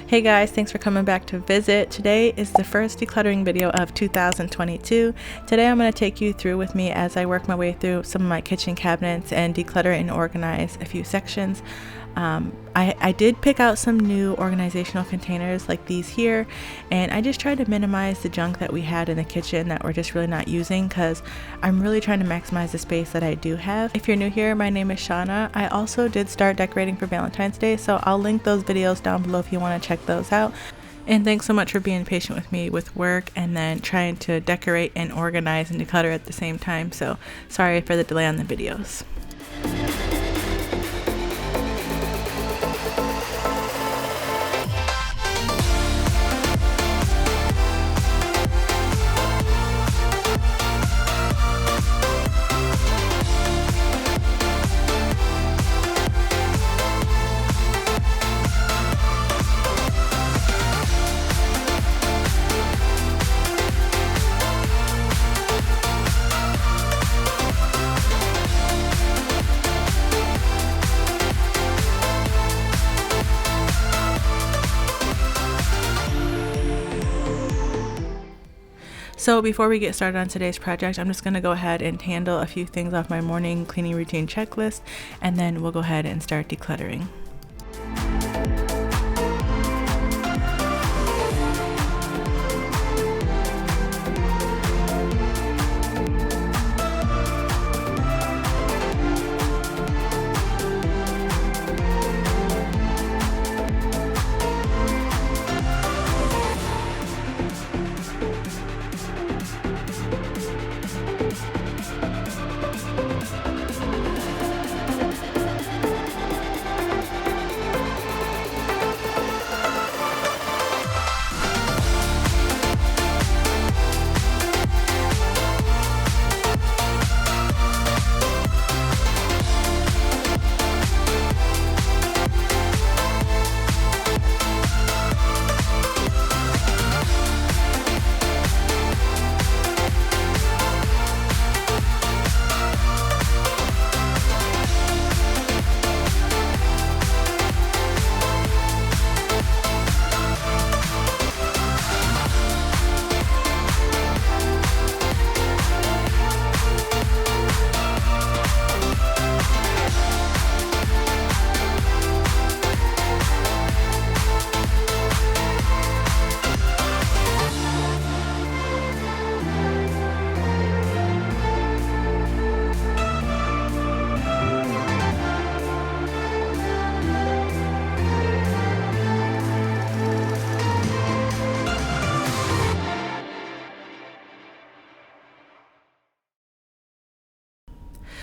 Hey guys, thanks for coming back to visit. Today is the first decluttering video of 2022. Today I'm going to take you through with me as I work my way through some of my kitchen cabinets and declutter and organize a few sections. I did pick out some new organizational containers like these here, and I just tried to minimize the junk that we had in the kitchen that we're just really not using, because I'm really trying to maximize the space that I do have. If you're new here, my name is Shawna. I also did start decorating for Valentine's Day, so I'll link those videos down below if you want to check those out. And thanks so much for being patient with me with work and then trying to decorate and organize and declutter at the same time. So sorry for the delay on the videos. So before we get started on today's project, I'm just going to go ahead and handle a few things off my morning cleaning routine checklist, and then we'll go ahead and start decluttering.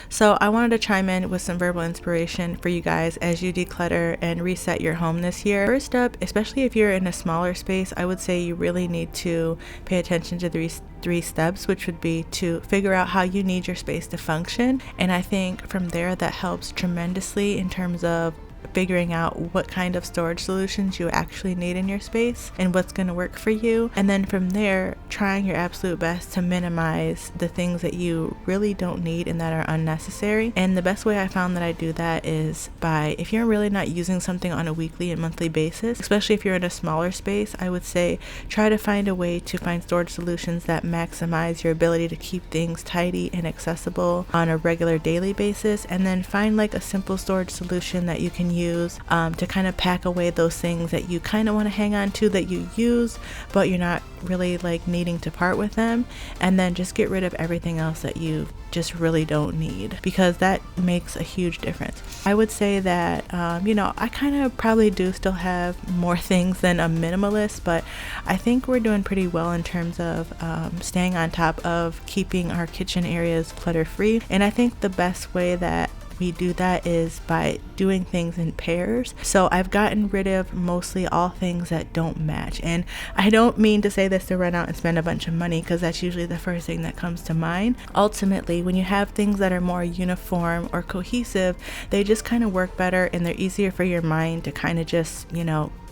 So I wanted to chime in with some verbal inspiration for you guys as you declutter and reset your home this year. First up, especially if you're in a smaller space, I would say you really need to pay attention to the three steps, which would be to figure out how you need your space to function. And I think from there that helps tremendously in terms of figuring out what kind of storage solutions you actually need in your space and what's going to work for you. And then from there, trying your absolute best to minimize the things that you really don't need and that are unnecessary. And the best way I found that I do that is by, if you're really not using something on a weekly and monthly basis, especially if you're in a smaller space, I would say try to find a way to find storage solutions that maximize your ability to keep things tidy and accessible on a regular daily basis. And then find like a simple storage solution that you can use to kind of pack away those things that you kind of want to hang on to that you use, but you're not really like needing to part with them. And then just get rid of everything else that you just really don't need, because that makes a huge difference. I would say that, I kind of probably do still have more things than a minimalist, but I think we're doing pretty well in terms of staying on top of keeping our kitchen areas clutter free. And I think the best way that we do that is by doing things in pairs. So I've gotten rid of mostly all things that don't match. And I don't mean to say this to run out and spend a bunch of money, because that's usually the first thing that comes to mind. Ultimately, when you have things that are more uniform or cohesive, they just kind of work better and they're easier for your mind to kind of just,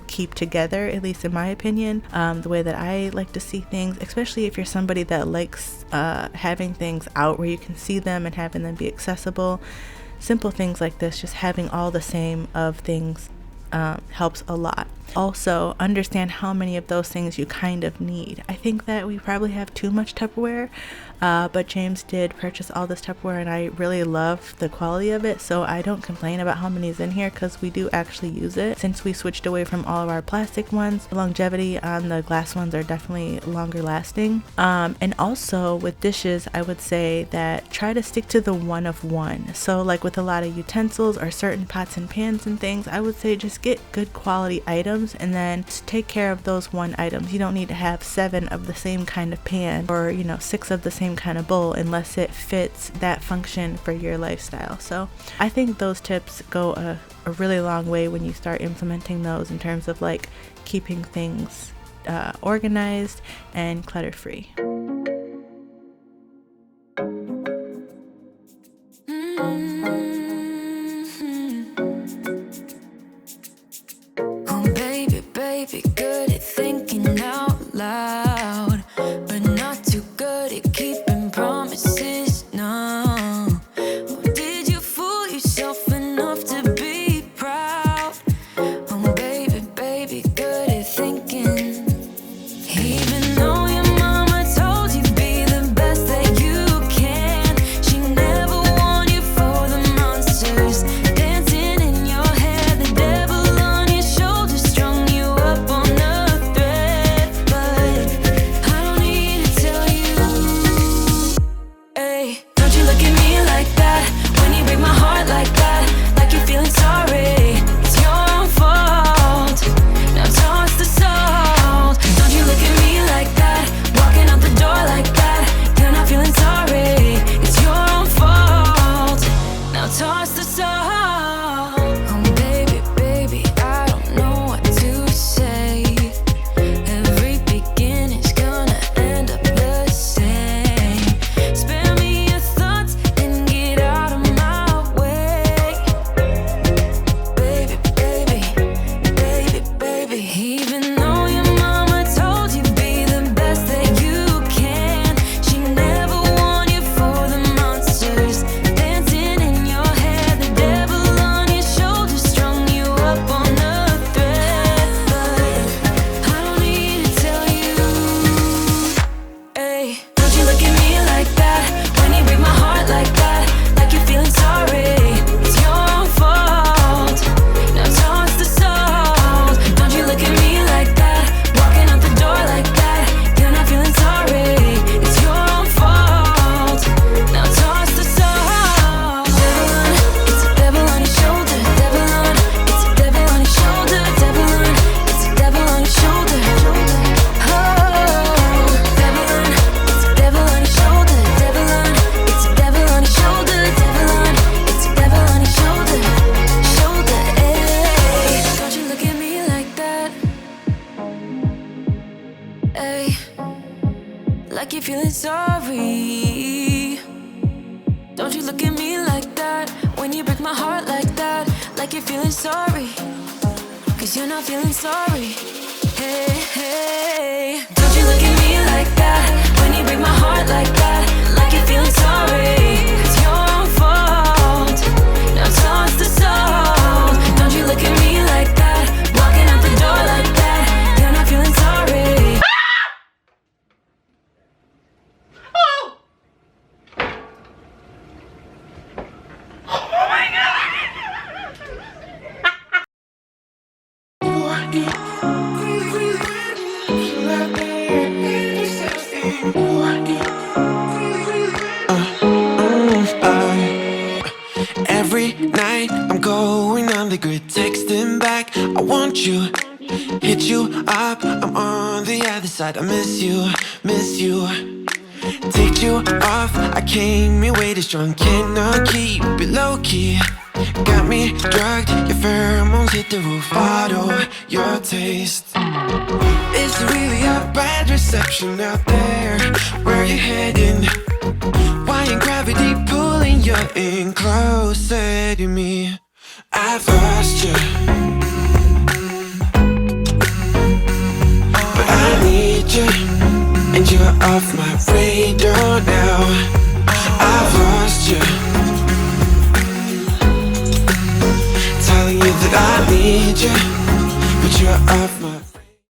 keep together, at least in my opinion. The way that I like to see things, especially if you're somebody that likes having things out where you can see them and having them be accessible. Simple things like this, just having all the same of things helps a lot. Also, understand how many of those things you kind of need. I think that we probably have too much Tupperware, but James did purchase all this Tupperware and I really love the quality of it, so I don't complain about how many is in here because we do actually use it. Since we switched away from all of our plastic ones, the longevity on the glass ones are definitely longer lasting. And also with dishes, I would say that try to stick to the one of one. So like with a lot of utensils or certain pots and pans and things, I would say just get good quality items and then take care of those one items. You don't need to have 7 of the same kind of pan or 6 of the same kind of bowl unless it fits that function for your lifestyle. So I think those tips go a really long way when you start implementing those in terms of like keeping things organized and clutter free. Baby, good at thinking out loud, but not too good at keeping promises, no. Oh, did you fool yourself enough to be proud? Oh, baby, good at thinking. Even though your mama told you be the best that you can, she never warned you for the monsters dancing in your head, the devil on your shoulder strung you up on a thread. But I don't need to tell you, hey, don't you look at me like that when you break my heart like that, like you're feeling sorry. It's your own fault. Now toss the salt. Don't you look at me like that, walking out the door like that. You're not feeling sorry. It's your own fault. Now toss the salt. Oh baby, I don't know what to say. Every beginning's gonna end up the same. Spare me your thoughts and get out of my way. Baby. Even though your mama told you be the best that you can, she never warned you for the monsters dancing in your head, the devil on your shoulder strung you up on a thread. But I don't need to tell you, hey, don't you look at me like that when you break my heart like that, like you're feeling sorry. It's your own fault. Now toss the salt. Don't you look at me like that, walking out the door like that. You're not feeling sorry. It's your own fault. Now toss the salt. It's a devil on your shoulder. Devil on, it's a devil on your shoulder. Devil on, it's a devil on your shoulder. Oh, devil on, it's a devil on your shoulder. Devil on, it's a devil on your shoulder. Devil on, it's a devil on your shoulder. Shoulder, eh? Don't you look at me like that, eh? Like you're feeling sorry. Don't you look at me like that when you break my heart like that, like you're feeling sorry. Cause you're not feeling sorry. Hey. Don't you look at me like that when you break my heart like that, like you're feeling sorry. It's your own fault. Now toss the salt. Don't you look at me like that, walking out the door like that. You're not feeling sorry. Every night I'm going on the grid, texting back, I want you, hit you up, I'm on the other side. I miss you. Take you off, I came in way too strong, cannot keep it low key. Got me drugged, your pheromones hit the roof, bottle your taste. It's really a bad reception out there. Where you heading? Why ain't gravity pulling you in closer to me? I've lost you, but I need you, and you're off my radar now. I've lost you, telling you that I need you, but you're off my.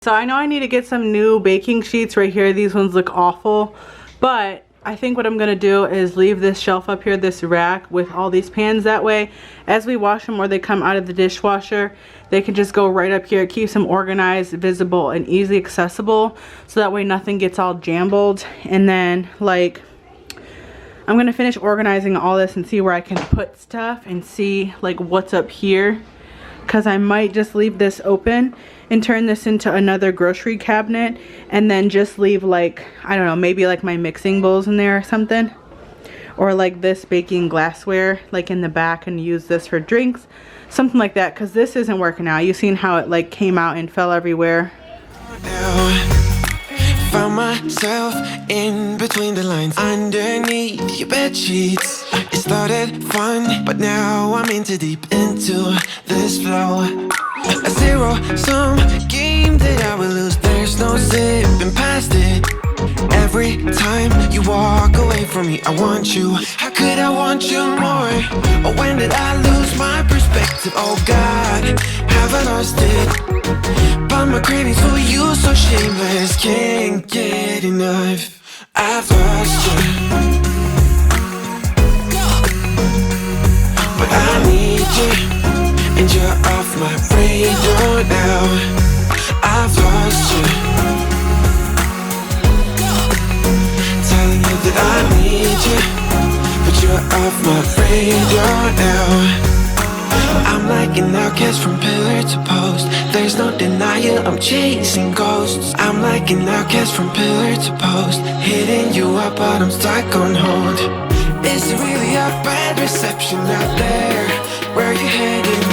So I know I need to get some new baking sheets right here. These ones look awful, but I think what I'm gonna do is leave this shelf up here, this rack with all these pans. That way, as we wash them or they come out of the dishwasher, they can just go right up here. It keeps them organized, visible, and easily accessible. So that way nothing gets all jumbled. And then like, I'm gonna finish organizing all this and see where I can put stuff and see like what's up here. Cause I might just leave this open and turn this into another grocery cabinet and then just leave like, I don't know, maybe like my mixing bowls in there or something. Or like this baking glassware like in the back and use this for drinks. Something like that, cause this isn't working out. You've seen how it like came out and fell everywhere. Found myself in between the lines underneath your bed sheets. It started fun, but now I'm in too deep into this flow. A zero-sum game that I will lose. There's no zipping past it. Every time you walk away from me, I want you. How could I want you more? Or when did I lose my perspective? Oh God, have I lost it? But my cravings for you so shameless, can't get enough. I've lost you, but I need you, and you're off my radar now. I've lost you, telling you that I need you, but you're off my radar now. I'm like an outcast from pillar to post. There's no denial, I'm chasing ghosts. I'm like an outcast from pillar to post, hitting you up but I'm stuck on hold. Is it really a bad reception out there? Where are you heading?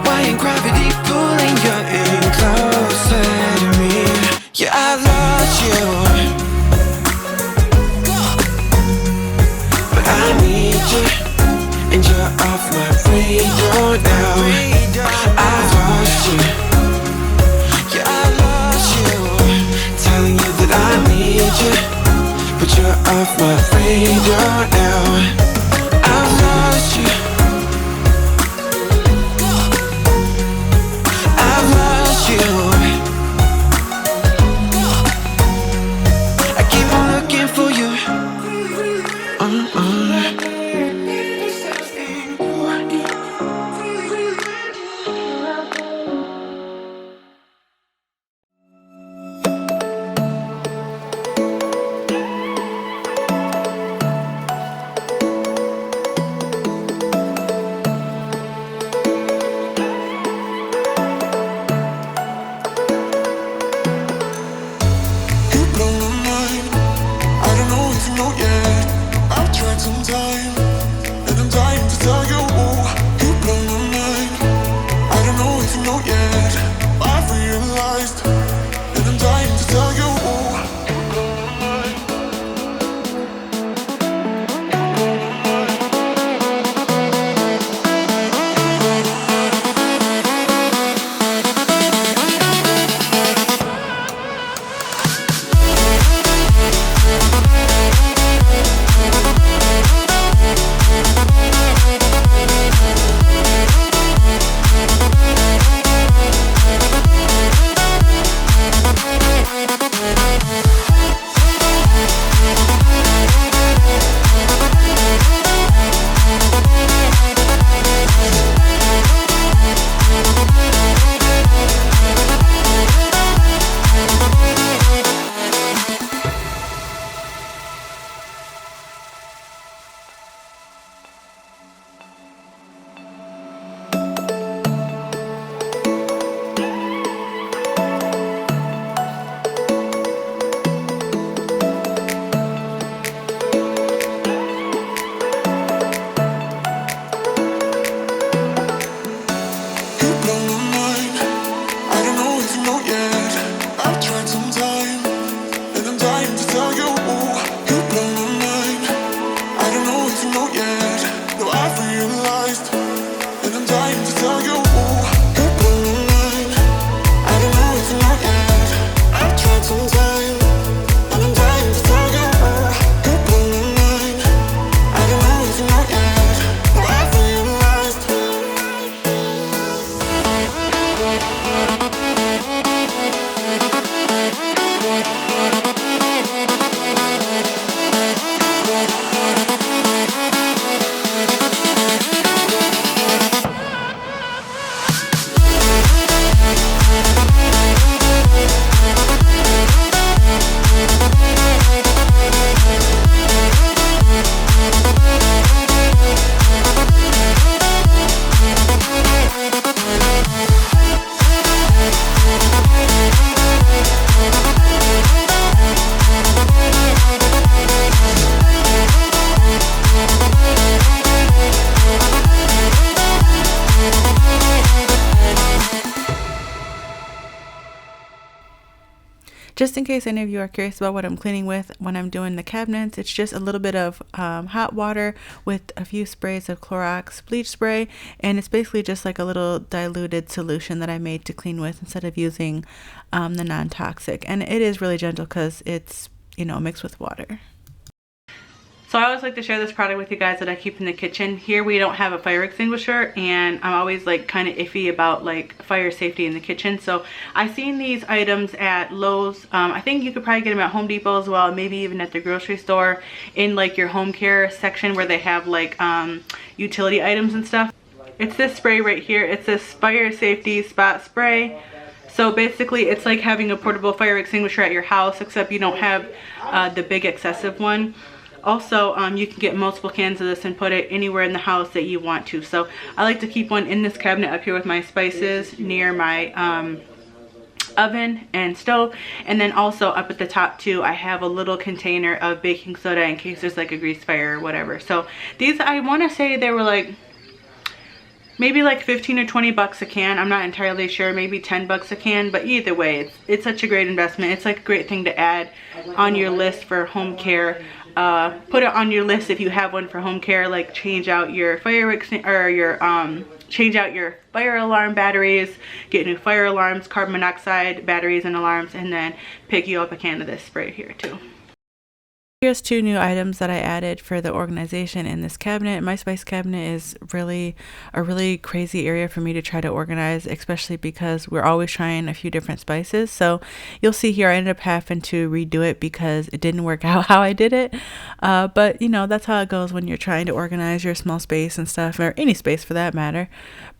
Why ain't gravity pulling you in closer to me? Yeah, I lost you, but I need you, and you're off my radar now. I've lost you, yeah, I lost you, telling you that I need you, but you're off my radar now. I've lost you, I've lost you. I keep on looking for you. Just in case any of you are curious about what I'm cleaning with when I'm doing the cabinets, it's just a little bit of hot water with a few sprays of Clorox bleach spray, and it's basically just like a little diluted solution that I made to clean with instead of using the non-toxic. And it is really gentle because it's, you know, mixed with water. So I always like to share this product with you guys that I keep in the kitchen. Here we don't have a fire extinguisher, and I'm always like kind of iffy about like fire safety in the kitchen. So I've seen these items at Lowe's. I think you could probably get them at Home Depot as well, maybe even at the grocery store in like your home care section where they have like utility items and stuff. It's this spray right here. It's this fire safety spot spray. So basically it's like having a portable fire extinguisher at your house, except you don't have the big excessive one. Also, you can get multiple cans of this and put it anywhere in the house that you want to. So I like to keep one in this cabinet up here with my spices near my oven and stove. And then also up at the top too, I have a little container of baking soda in case there's like a grease fire or whatever. So these, I want to say they were like maybe like 15 or 20 bucks a can. I'm not entirely sure, maybe 10 bucks a can, but either way, it's such a great investment. It's like a great thing to add on your list for home care. Put it on your list if you have one for home care, like change out your change out your fire alarm batteries, get new fire alarms, carbon monoxide batteries and alarms, and then pick you up a can of this spray here too. Here's two new items that I added for the organization in this cabinet. My spice cabinet is really a really crazy area for me to try to organize, especially because we're always trying a few different spices. So you'll see here I ended up having to redo it because it didn't work out how I did it. But you know, that's how it goes when you're trying to organize your small space and stuff, or any space for that matter.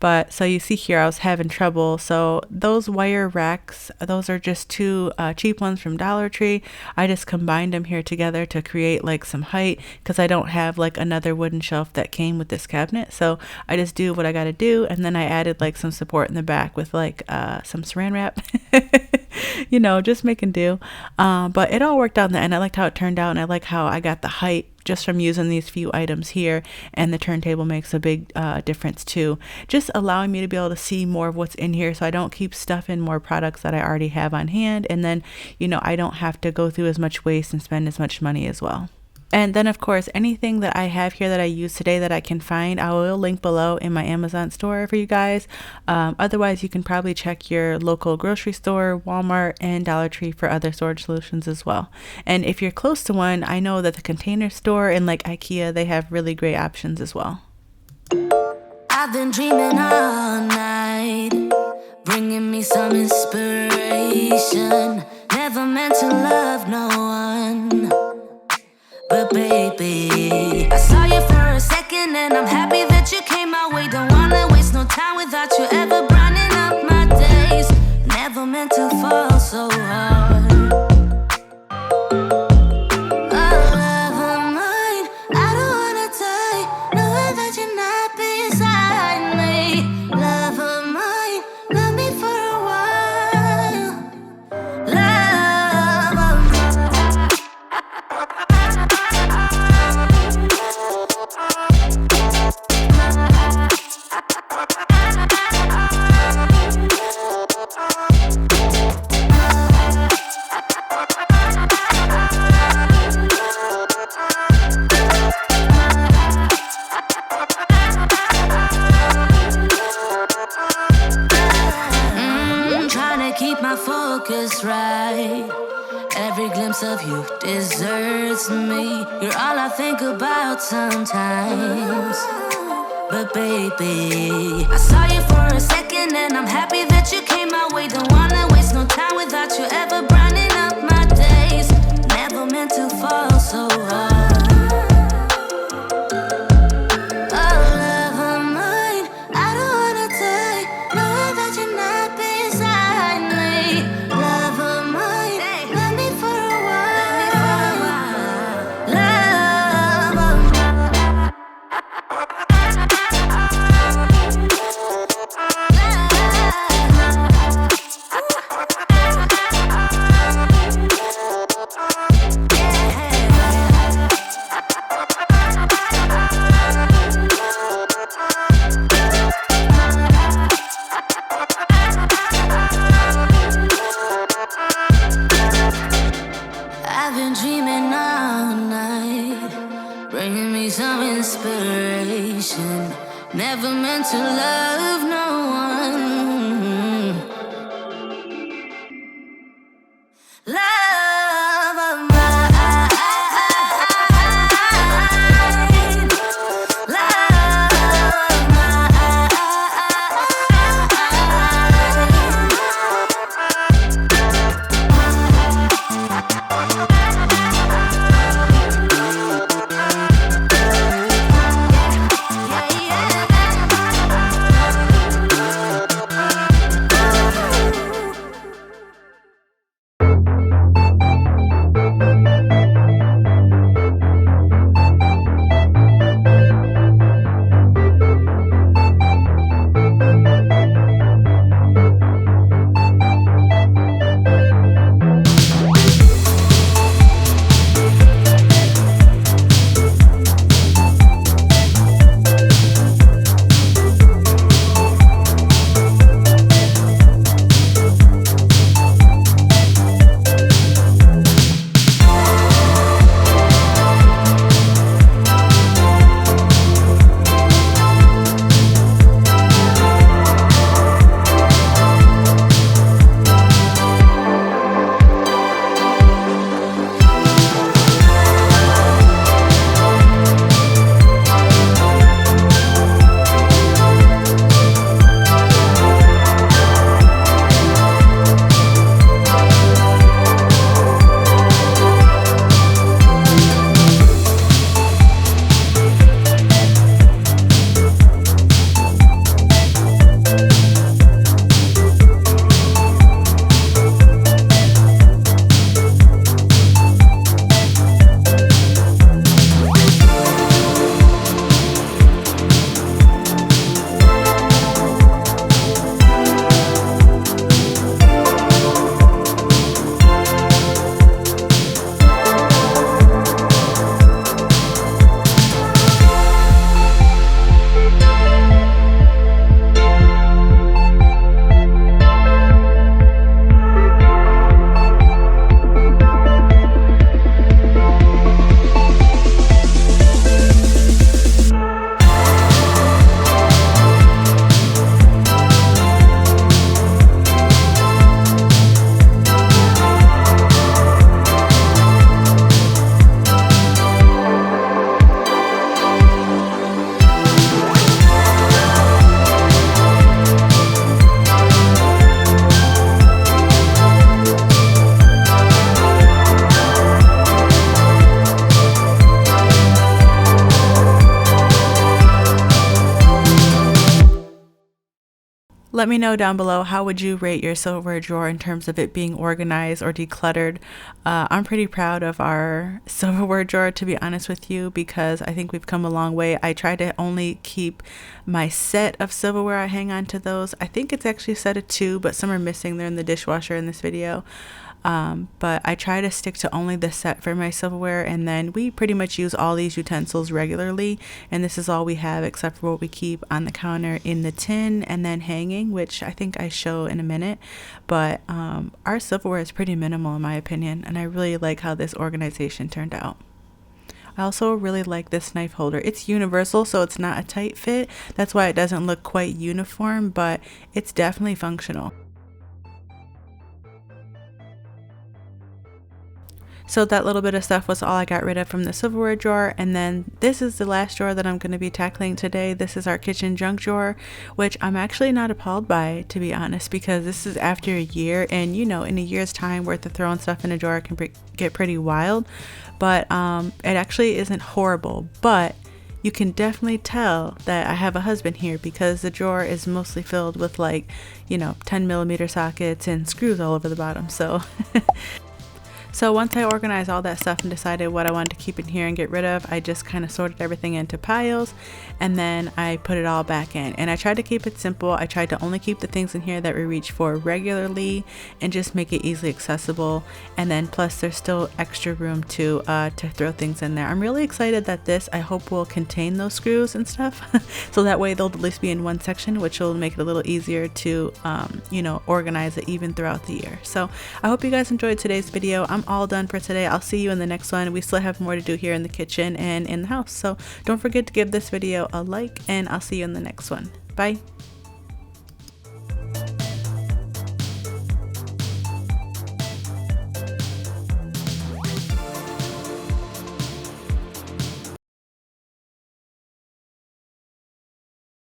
But so you see here I was having trouble. So those wire racks, those are just two cheap ones from Dollar Tree. I just combined them here together to create like some height because I don't have like another wooden shelf that came with this cabinet. So I just do what I got to do, and then I added like some support in the back with like some saran wrap. You know, just making do. But it all worked out in the end. I liked how it turned out, and I like how I got the height just from using these few items here, and the turntable makes a big difference too, just allowing me to be able to see more of what's in here so I don't keep stuffing more products that I already have on hand, and then, you know, I don't have to go through as much waste and spend as much money as well. And then of course, anything that I have here that I use today that I can find, I will link below in my Amazon store for you guys. Otherwise, you can probably check your local grocery store, Walmart, and Dollar Tree for other storage solutions as well. And if you're close to one, I know that the Container Store and like IKEA, they have really great options as well. I've been dreaming all night, bringing me some inspiration. Never meant to love no one, but baby, I saw you for a second and I'm happy that you came my way. Don't wanna waste no time without you ever brightening up my days. Never meant to fall so hard. Right, every glimpse of you deserts me. You're all I think about sometimes. But baby, I saw you for a second and I'm happy that you came my way. Don't wanna waste no time without you ever brightening up my days. Never meant to fall so hard. never meant to love no one. Love of mine. Love of mine. Let me know down below, how would you rate your silverware drawer in terms of it being organized or decluttered? I'm pretty proud of our silverware drawer, to be honest with you, because I think we've come a long way. I try to only keep my set of silverware. I hang on to those. I think it's actually a set of 2, but some are missing. They're in the dishwasher in this video. But I try to stick to only the set for my silverware, and then we pretty much use all these utensils regularly, and this is all we have except for what we keep on the counter in the tin and then hanging, which I think I show in a minute. But our silverware is pretty minimal in my opinion, and I really like how this organization turned out. I also really like this knife holder. It's universal, so it's not a tight fit. That's why it doesn't look quite uniform, but it's definitely functional. So that little bit of stuff was all I got rid of from the silverware drawer. And then this is the last drawer that I'm going to be tackling today. This is our kitchen junk drawer, which I'm actually not appalled by, to be honest, because this is after a year, and you know, in a year's time worth of throwing stuff in a drawer can get pretty wild. But it actually isn't horrible, but you can definitely tell that I have a husband here, because the drawer is mostly filled with, like, you know, 10mm sockets and screws all over the bottom. So once I organized all that stuff and decided what I wanted to keep in here and get rid of, I just kind of sorted everything into piles, and then I put it all back in. And I tried to keep it simple. I tried to only keep the things in here that we reach for regularly and just make it easily accessible. And then plus there's still extra room to throw things in there. I'm really excited that this, I hope, will contain those screws and stuff. So that way they'll at least be in one section, which will make it a little easier to, you know, organize it even throughout the year. So I hope you guys enjoyed today's video. I'm all done for today. I'll see you in the next one. We still have more to do here in the kitchen and in the house. So don't forget to give this video a like, and I'll see you in the next one. Bye.